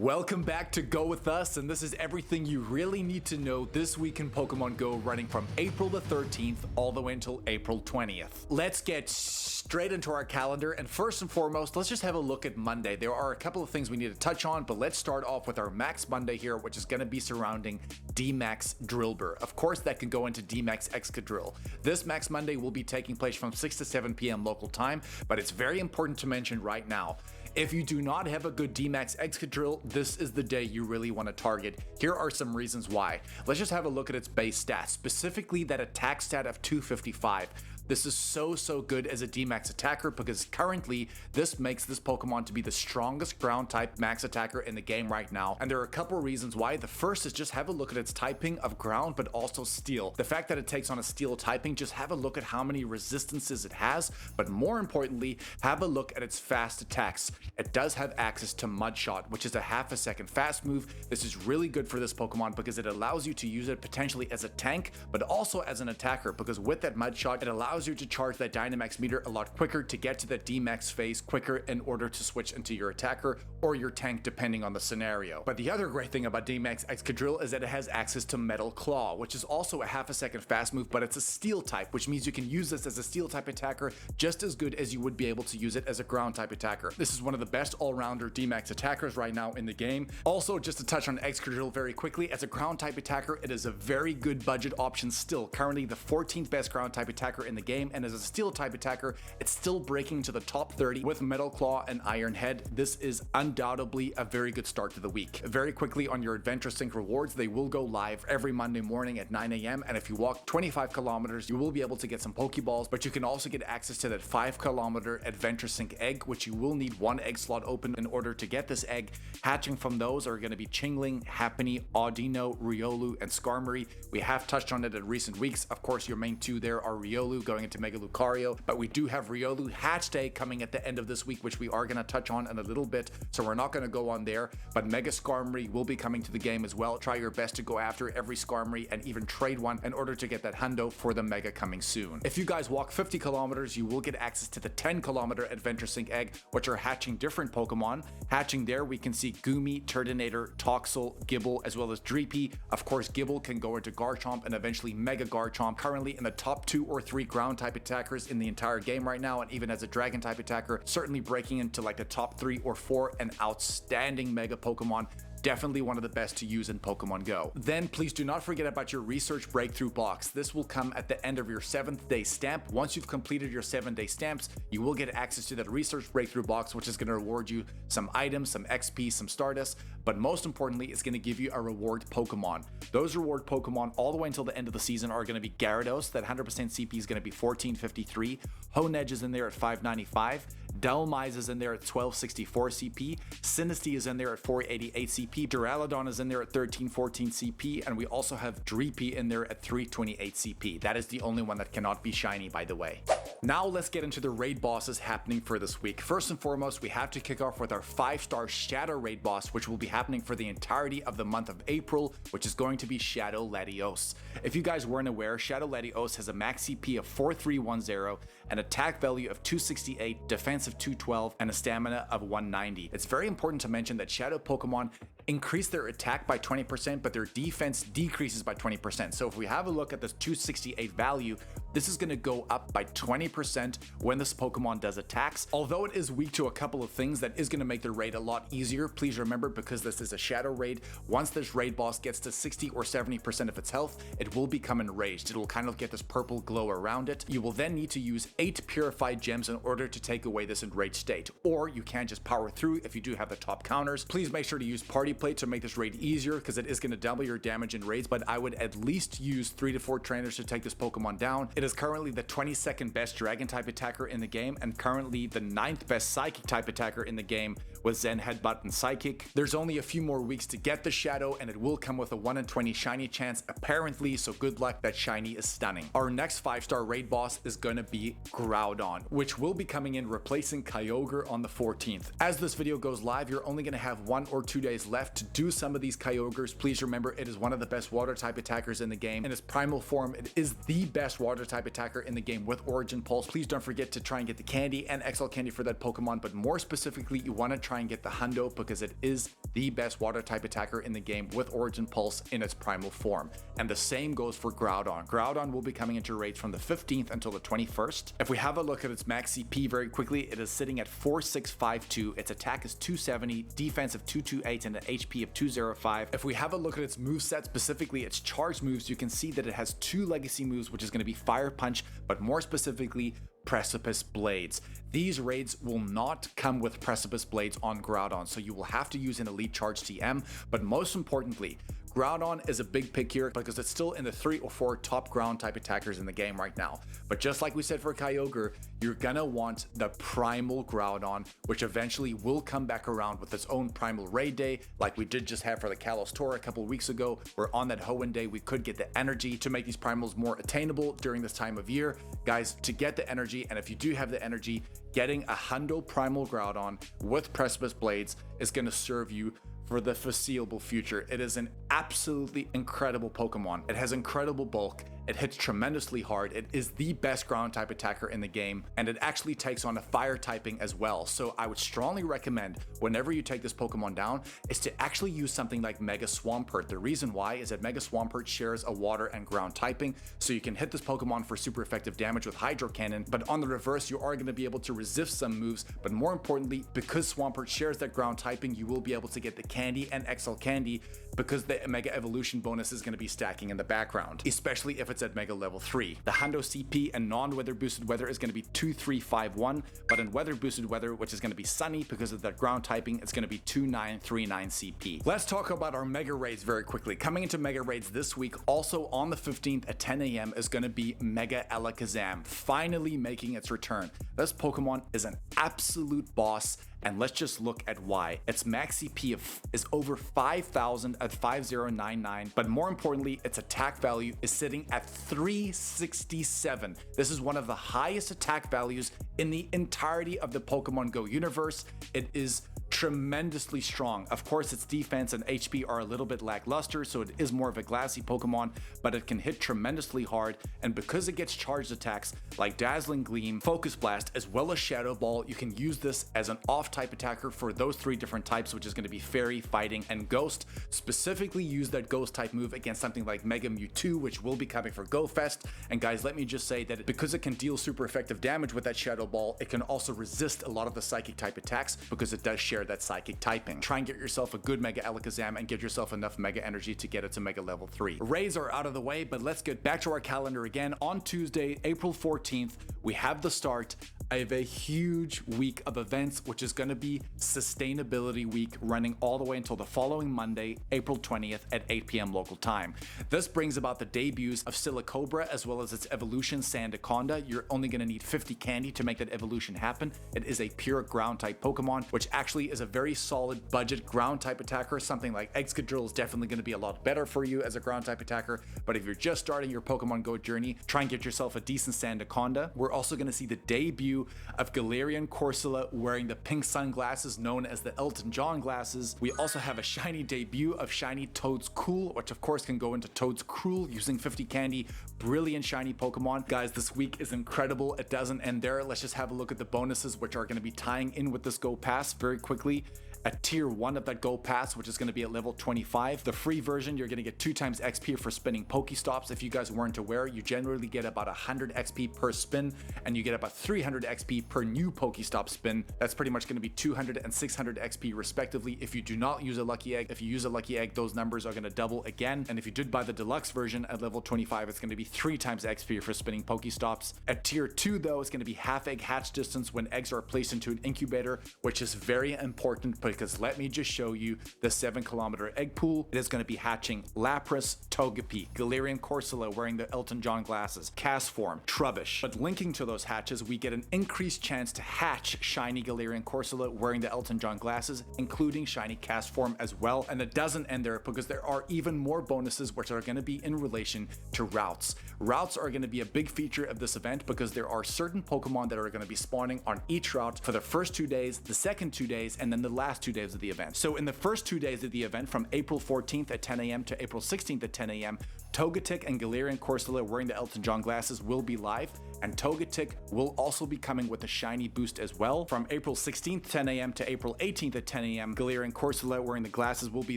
Welcome back to Go With Us, and this is everything you really need to know this week in Pokemon Go, running from April the 13th all the way until April 20th. Let's get straight into our calendar, and first and foremost, let's just have a look at Monday. There are a couple of things we need to touch on, but let's start off with our Max Monday here, which is going to be surrounding Dynamax Drillbur. Of course, that can go into Dynamax Excadrill. This Max Monday will be taking place from 6 to 7 p.m. local time, but it's very important to mention right now. If you do not have a good Dynamax Excadrill, this is the day you really want to target. Here are some reasons why. Let's just have a look at its base stats, specifically that attack stat of 255. This is so good as a D-Max attacker because currently this makes this Pokemon to be the strongest ground type max attacker in the game right now. And there are a couple of reasons why. The first is just have a look at its typing of ground but also steel. The fact that it takes on a steel typing, just have a look at how many resistances it has, but more importantly, have a look at its fast attacks. It does have access to Mud Shot, which is a half a second fast move. This is really good for this Pokemon because it allows you to use it potentially as a tank, but also as an attacker, because with that Mud Shot, it allows you to charge that Dynamax meter a lot quicker to get to the D-Max phase quicker in order to switch into your attacker or your tank depending on the scenario. But the other great thing about Dynamax Excadrill is that it has access to Metal Claw, which is also a half a second fast move, but it's a steel type, which means you can use this as a steel type attacker just as good as you would be able to use it as a ground type attacker. This is one of the best all-rounder D-Max attackers right now in the game. Also, just to touch on Excadrill very quickly, as a ground type attacker, it is a very good budget option still. Currently the 14th best ground type attacker in the game, and as a steel type attacker, it's still breaking into the top 30 with Metal Claw and Iron Head. This is undoubtedly a very good start to the week. Very quickly on your Adventure Sync rewards, they will go live every Monday morning at 9 a.m. and if you walk 25 kilometers, you will be able to get some Pokeballs, but you can also get access to that 5-kilometer Adventure Sync egg, which you will need one egg slot open in order to get this egg. Hatching from those are going to be Chingling, Happiny, Audino, Riolu, and Skarmory. We have touched on it in recent weeks. Of course, your main two there are Riolu going into Mega Lucario, but we do have Riolu Hatch Day coming at the end of this week, which we are going to touch on in a little bit, so we're not going to go on there, but Mega Skarmory will be coming to the game as well. Try your best to go after every Skarmory and even trade one in order to get that hundo for the Mega coming soon. If you guys walk 50 kilometers, you will get access to the 10-kilometer Adventure Sync egg, which are hatching different Pokemon. Hatching there, we can see Goomy, Turtonator, Toxel, Gible, as well as Dreepy. Of course, Gible can go into Garchomp and eventually Mega Garchomp, currently in the top 2 or 3 ground type attackers in the entire game right now, and even as a dragon type attacker, certainly breaking into like the top 3 or 4, an outstanding Mega Pokemon. Definitely one of the best to use in Pokemon Go. Then please do not forget about your Research Breakthrough box. This will come at the end of your 7th day stamp. Once you've completed your 7-day stamps, you will get access to that Research Breakthrough box, which is going to reward you some items, some XP, some Stardust, but most importantly, it's going to give you a reward Pokemon. Those reward Pokemon all the way until the end of the season are going to be Gyarados, that 100% CP is going to be 1453, Honedge is in there at 595, Dhelmise is in there at 1264 CP, Sinistea is in there at 488 CP, Duraludon is in there at 1314 CP, and we also have Dreepy in there at 328 CP. That is the only one that cannot be shiny, by the way. Now let's get into the raid bosses happening for this week. First and foremost, we have to kick off with our 5-star Shadow raid boss, which will be happening for the entirety of the month of April, which is going to be Shadow Latios. If you guys weren't aware, Shadow Latios has a max CP of 4310, an attack value of 268, defense of 212, and a stamina of 190. It's very important to mention that Shadow Pokemon increase their attack by 20%, but their defense decreases by 20%. So if we have a look at this 268 value, this is going to go up by 20% when this Pokemon does attacks. Although it is weak to a couple of things, that is going to make the raid a lot easier. Please remember, because this is a Shadow raid, once this raid boss gets to 60 or 70% of its health, it will become enraged. It will kind of get this purple glow around it. You will then need to use 8 purified gems in order to take away this enraged state, or you can just power through if you do have the top counters. Please make sure to use Party Plate to make this raid easier, because it is going to double your damage in raids, but I would at least use 3 to 4 trainers to take this Pokemon down. It is currently the 22nd best dragon type attacker in the game, and currently the 9th best psychic type attacker in the game with Zen Headbutt and Psychic. There's only a few more weeks to get the Shadow, and it will come with a 1 in 20 shiny chance apparently, so good luck. That shiny is stunning. Our next 5-star raid boss is going to be Groudon, which will be coming in replacing Kyogre on the 14th. As this video goes live, you're only going to have 1 or 2 days left left to do some of these Kyogres. Please remember, it is one of the best water type attackers in the game. In its primal form, it is the best water type attacker in the game with Origin Pulse. Please don't forget to try and get the candy and XL candy for that Pokemon, but more specifically, you want to try and get the Hundo because it is the best water type attacker in the game with Origin Pulse in its primal form. And the same goes for Groudon. Groudon will be coming into raids from the 15th until the 21st. If we have a look at its max CP very quickly, it is sitting at 4652. Its attack is 270, defense of 228, and an HP of 205. If we have a look at its moveset, specifically its charge moves, you can see that it has 2 legacy moves, which is going to be Fire Punch, but more specifically, Precipice Blades. These raids will not come with Precipice Blades on Groudon, so you will have to use an Elite Charge TM, but most importantly, Groudon is a big pick here because it's still in the 3 or 4 top ground type attackers in the game right now. But just like we said for Kyogre, you're gonna want the primal Groudon, which eventually will come back around with its own primal raid day, like we did just have for the Kalos Tour a couple weeks ago, where on that Hoenn day we could get the energy to make these primals more attainable during this time of year. Guys, to get the energy, and if you do have the energy, getting a Hundo primal Groudon with Precipice Blades is gonna serve you for the foreseeable future. It is an absolutely incredible Pokemon. It has incredible bulk. It hits tremendously hard. It is the best ground type attacker in the game, and it actually takes on a fire typing as well. So I would strongly recommend whenever you take this Pokemon down is to actually use something like Mega Swampert. The reason why is that Mega Swampert shares a water and ground typing, so you can hit this Pokemon for super effective damage with Hydro Cannon, but on the reverse, you are going to be able to resist some moves, but more importantly, because Swampert shares that ground typing, you will be able to get the candy and XL candy because the Mega Evolution bonus is going to be stacking in the background, especially if it's at Mega Level 3. The Hundo CP and non-weather boosted weather is going to be 2351, but in weather boosted weather, which is going to be sunny because of that ground typing, it's going to be 2939 CP. Let's talk about our Mega Raids very quickly. Coming into Mega Raids this week, also on the 15th at 10 a.m. is going to be Megaalakazam, finally making its return. This Pokemon is an absolute boss, and let's just look at why. Its max CP is over 5,000 at 5099, but more importantly, its attack value is sitting at 367. This is one of the highest attack values in the entirety of the Pokemon GO universe. It is tremendously strong. Of course, its defense and HP are a little bit lackluster, so it is more of a glassy Pokemon, but it can hit tremendously hard, and because it gets charged attacks like Dazzling Gleam, Focus Blast, as well as Shadow Ball, you can use this as an off-type attacker for those 3 different types, which is going to be Fairy, Fighting, and Ghost. Specifically use that Ghost type move against something like Mega Mewtwo, which will be coming for Go Fest. And guys, let me just say that because it can deal super effective damage with that Shadow Ball, it can also resist a lot of the Psychic type attacks because it does share that Psychic typing. Try and get yourself a good Megaalakazam and get yourself enough Mega Energy to get it to Mega Level 3. Raids are out of the way, but let's get back to our calendar again. On Tuesday, April 14th, we have the start of a huge week of events, which is going to be Sustainability Week, running all the way until the following Monday, April 20th at 8 p.m. local time. This brings about the debuts of Silicobra as well as its evolution Sandaconda. You're only going to need 50 candy to make that evolution happen. It is a pure ground type Pokemon, which actually is a very solid budget ground type attacker. Something like Excadrill is definitely going to be a lot better for you as a ground type attacker, but if you're just starting your Pokemon GO journey, try and get yourself a decent Sandaconda. We're also going to see the debut of Galarian Corsola wearing the pink sunglasses known as the Elton John glasses. We also have a shiny debut of shiny Toad's Cool, which of course can go into Toad's Cruel using 50 candy. Brilliant shiny Pokemon. Guys, this week is incredible. It doesn't end there. Let's just have a look at the bonuses, which are going to be tying in with this Go Pass very quickly. At tier 1 of that Go Pass, which is going to be at level 25. The free version, you're going to get 2 times XP for spinning Pokestops. If you guys weren't aware, you generally get about 100 XP per spin, and you get about 300 XP per new Pokestop spin. That's pretty much going to be 200 and 600 XP respectively. If you do not use a Lucky Egg, if you use a Lucky Egg, those numbers are going to double again. And if you did buy the deluxe version at level 25, it's going to be 3 times XP for spinning Pokestops. At tier 2 though, it's going to be half egg hatch distance when eggs are placed into an incubator, which is very important because let me just show you the 7-kilometer egg pool. It is going to be hatching Lapras, Togepi, Galarian Corsola wearing the Elton John glasses, Castform, Trubbish. But linking to those hatches, we get an increased chance to hatch shiny Galarian Corsola wearing the Elton John glasses, including shiny Castform as well. And it doesn't end there because there are even more bonuses which are going to be in relation to routes. Routes are going to be a big feature of this event because there are certain Pokemon that are going to be spawning on each route for the first 2 days, the second 2 days, and then the last 2 days of the event. So in the first 2 days of the event, from April 14th at 10 a.m. to April 16th at 10 a.m., Togetic and Galarian Corsola wearing the Elton John glasses will be live, and Togetic will also be coming with a shiny boost as well. From April 16th 10 a.m. to April 18th at 10 a.m, Galarian Corsola wearing the glasses will be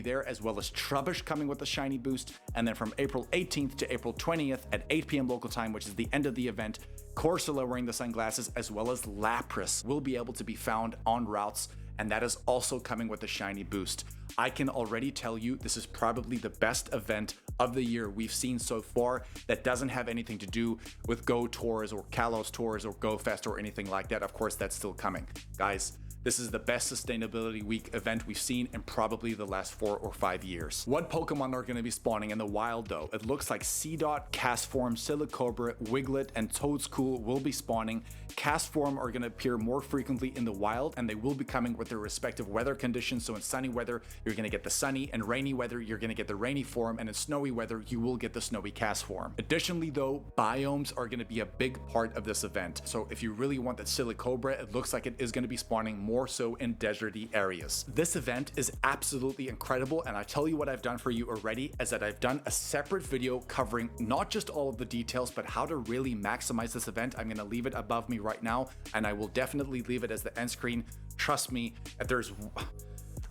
there, as well as Trubbish coming with a shiny boost. And then from April 18th to April 20th at 8 p.m. local time, which is the end of the event, Corsola wearing the sunglasses as well as Lapras will be able to be found on routes, and that is also coming with a shiny boost. I can already tell you this is probably the best event of the year we've seen so far that doesn't have anything to do with Go Tours or Kalos Tours or Go Fest or anything like that. Of course, that's still coming. Guys, this is the best Sustainability Week event we've seen in probably the last 4 or 5 years. What Pokemon are going to be spawning in the wild though? It looks like Seedot, Castform, Silicobra, Wiglet, and Toedscool will be spawning. Castform are going to appear more frequently in the wild, and they will be coming with their respective weather conditions. So in sunny weather, you're going to get the sunny, and rainy weather, you're going to get the rainy form, and in snowy weather, you will get the snowy Castform. Additionally though, biomes are going to be a big part of this event. So if you really want that Silicobra, it looks like it is going to be spawning more so in deserty areas. This event is absolutely incredible, and I tell you what I've done for you already is that I've done a separate video covering not just all of the details, but how to really maximize this event. I'm going to leave it above me right now, and I will definitely leave it as the end screen. Trust me, if there's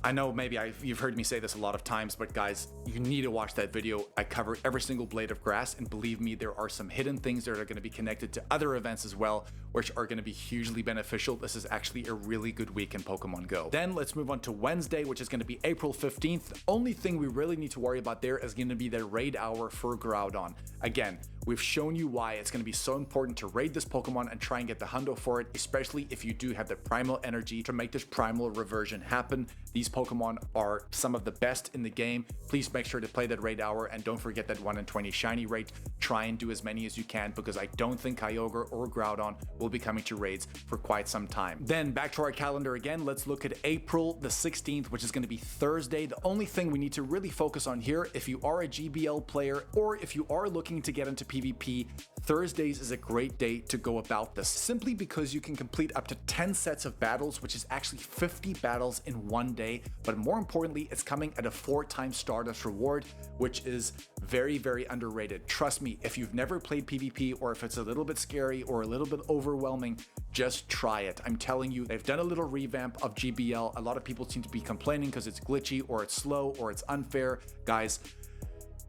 I know maybe you've heard me say this a lot of times, but guys, you need to watch that video. I cover every single blade of grass, and believe me, there are some hidden things that are going to be connected to other events as well, which are going to be hugely beneficial. This is actually a really good week in Pokemon Go. Then let's move on to Wednesday, which is going to be April 15th. The only thing we really need to worry about there is going to be the raid hour for Groudon. Again, we've shown you why it's going to be so important to raid this Pokemon and try and get the hundo for it, especially if you do have the primal energy to make this primal reversion happen. These Pokemon are some of the best in the game. Please make sure to play that raid hour, and don't forget that 1 in 20 shiny rate. Try and do as many as you can, because I don't think Kyogre or Groudon will be coming to raids for quite some time. Then back to our calendar again, let's look at April the 16th, which is going to be Thursday. The only thing we need to really focus on here, if you are a GBL player or if you are looking to get into PvP, Thursdays is a great day to go about this, simply because you can complete up to 10 sets of battles, which is actually 50 battles in one day. But more importantly, it's coming at a 4-time Stardust reward, which is very, very underrated. Trust me, if you've never played PvP, or if it's a little bit scary or a little bit overwhelming, just try it. I'm telling you, they've done a little revamp of GBL. A lot of people seem to be complaining because it's glitchy or it's slow or it's unfair. Guys,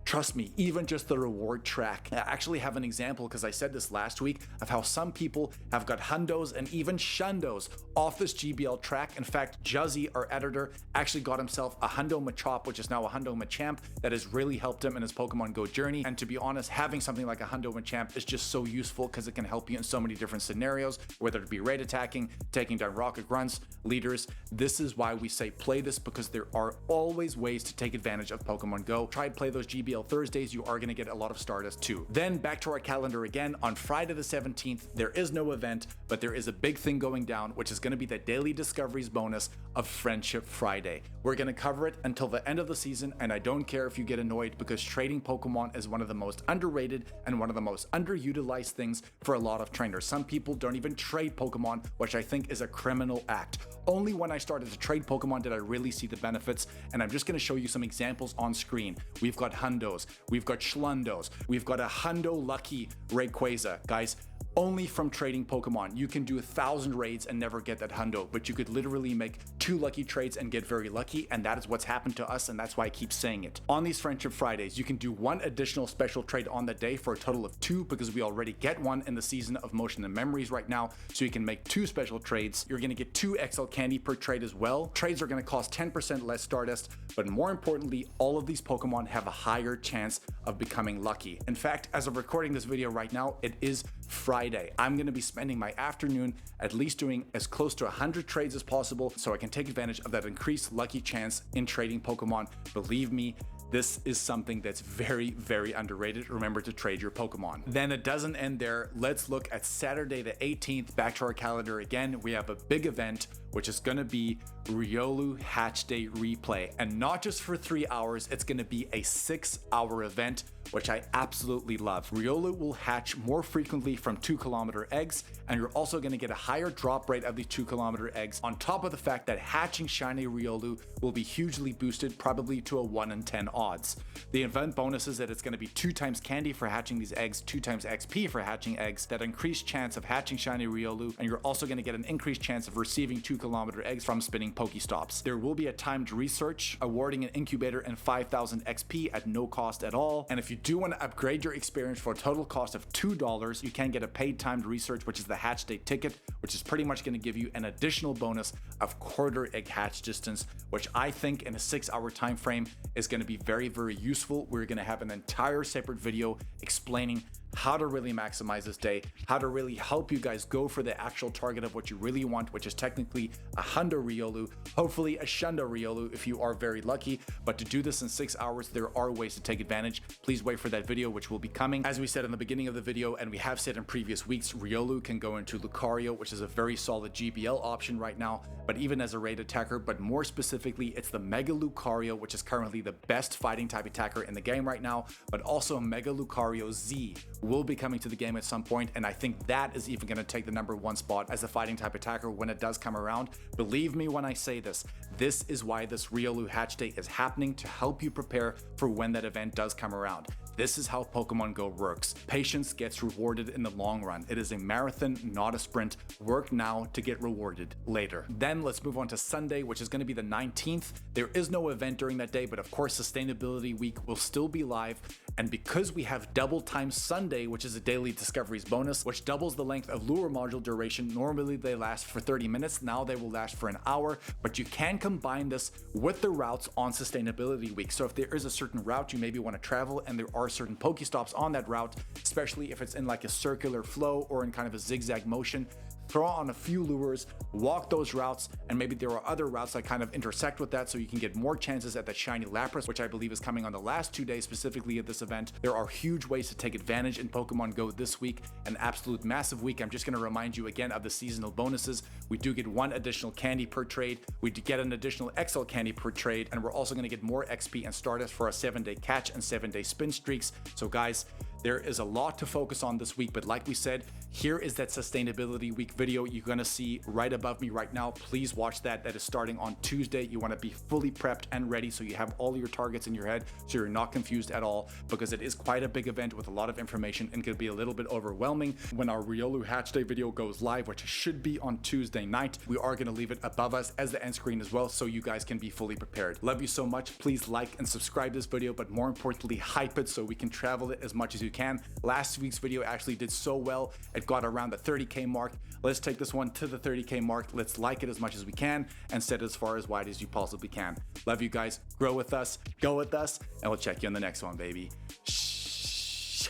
trust me, even just the reward track. I actually have an example, because I said this last week, of how some people have got hundos and even shundos off this GBL track. In fact, Juzzy, our editor, actually got himself a hundo Machop, which is now a hundo Machamp, that has really helped him in his Pokemon Go journey. And to be honest, having something like a hundo Machamp is just so useful, because it can help you in so many different scenarios, whether it be raid attacking, taking down rocket grunts, leaders. This is why we say play this, because there are always ways to take advantage of Pokemon Go. Try and play those GBL Thursdays, you are going to get a lot of Stardust too. Then back to our calendar again, on Friday the 17th, there is no event, but there is a big thing going down, which is going to be the daily discoveries bonus of Friendship Friday. We're going to cover it until the end of the season, and I don't care if you get annoyed, because trading Pokemon is one of the most underrated and one of the most underutilized things for a lot of trainers. Some people don't even trade Pokemon, which I think is a criminal act. Only when I started to trade Pokemon did I really see the benefits, and I'm just going to show you some examples on screen. We've got hundos, we've got schlundos, we've got a hundo lucky Rayquaza. Guys, only from trading Pokemon, you can do 1,000 raids and never get that hundo, but you could literally make 2 lucky trades and get very lucky, and that is what's happened to us, and that's why I keep saying it. On these Friendship Fridays, you can do 1 additional special trade on the day for a total of 2, because we already get 1 in the season of Motion and Memories right now, so you can make 2 special trades. You're going to get 2 XL candy per trade as well. Trades are going to cost 10% less Stardust, but more importantly, all of these Pokemon have a higher chance of becoming lucky. In fact, as of recording this video right now, it is Friday. I'm going to be spending my afternoon at least doing as close to 100 trades as possible, so I can take advantage of that increased lucky chance in trading Pokemon. Believe me, This is something that's very, very underrated. Remember to trade your Pokemon. Then it doesn't end there. Let's look at Saturday the 18th. Back to our calendar again. We have a big event, which is going to be Riolu Hatch Day Replay. And not just for 3 hours, it's going to be a 6-hour event, which I absolutely love. Riolu will hatch more frequently from 2-kilometer eggs, and you're also going to get a higher drop rate of these 2-kilometer eggs, on top of the fact that hatching shiny Riolu will be hugely boosted, probably to a 1 in 10 odds. The event bonus is that it's going to be 2 times candy for hatching these eggs, 2 times XP for hatching eggs, that increased chance of hatching shiny Riolu, and you're also going to get an increased chance of receiving 2-kilometer eggs from spinning Pokestops. There will be a timed research, awarding an incubator and 5,000 XP at no cost at all, and if you do want to upgrade your experience for a total cost of $2, you can get a paid timed research, which is the Hatch Day ticket, which is pretty much going to give you an additional bonus of quarter egg hatch distance, which I think in a 6-hour time frame is going to be very, very useful. We're going to have an entire separate video explaining how to really maximize this day, how to really help you guys go for the actual target of what you really want, which is technically a Hundo Riolu, hopefully a Shundo Riolu if you are very lucky. But to do this in 6 hours, there are ways to take advantage. Please wait for that video, which will be coming. As we said in the beginning of the video, and we have said in previous weeks, Riolu can go into Lucario, which is a very solid GBL option right now, but even as a raid attacker, but more specifically, it's the Mega Lucario, which is currently the best fighting type attacker in the game right now, but also Mega Lucario Z will be coming to the game at some point, and I think that is even going to take the #1 spot as a fighting type attacker when it does come around. Believe me when I say this, this is why this Riolu Hatch Day is happening, to help you prepare for when that event does come around. This is how Pokemon Go works. Patience gets rewarded in the long run. It is a marathon, not a sprint. Work now to get rewarded later. Then let's move on to Sunday, which is going to be the 19th. There is no event during that day, but of course Sustainability Week will still be live. And because we have Double Time Sunday, which is a daily discoveries bonus, which doubles the length of lure module duration. Normally they last for 30 minutes. Now they will last for an hour, but you can combine this with the routes on Sustainability Week. So if there is a certain route you maybe want to travel and there are certain Pokestops on that route, especially if it's in like a circular flow or in kind of a zigzag motion, throw on a few lures, walk those routes, and maybe there are other routes that kind of intersect with that, so you can get more chances at that shiny Lapras, which I believe is coming on the last 2 days specifically of this event. There are huge ways to take advantage in Pokemon Go this week, an absolute massive week. I'm just going to remind you again of the seasonal bonuses. We do get 1 additional candy per trade, we do get an additional XL candy per trade, and we're also going to get more XP and Stardust for our 7-day catch and 7-day spin streaks. So guys, there is a lot to focus on this week, but like we said, here is that Sustainability Week video you're gonna see right above me right now. Please watch that. That is starting on Tuesday. You wanna be fully prepped and ready so you have all your targets in your head so you're not confused at all, because it is quite a big event with a lot of information and could be a little bit overwhelming. When our Riolu Hatch Day video goes live, which should be on Tuesday night, we are gonna leave it above us as the end screen as well so you guys can be fully prepared. Love you so much. Please like and subscribe this video, but more importantly, hype it so we can travel it as much as you can. Last week's video actually did so well, it got around the 30K mark. Let's take this one to the 30K mark. Let's like it as much as we can and set it as far as wide as you possibly can. Love you guys. Grow with us, go with us, and we'll check you on the next one, baby. Shh.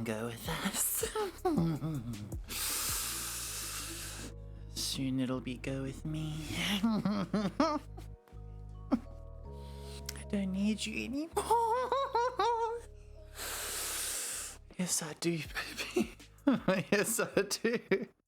Go with us. Soon it'll be go with me. I don't need you anymore. Yes, I do, baby. Yes, I do.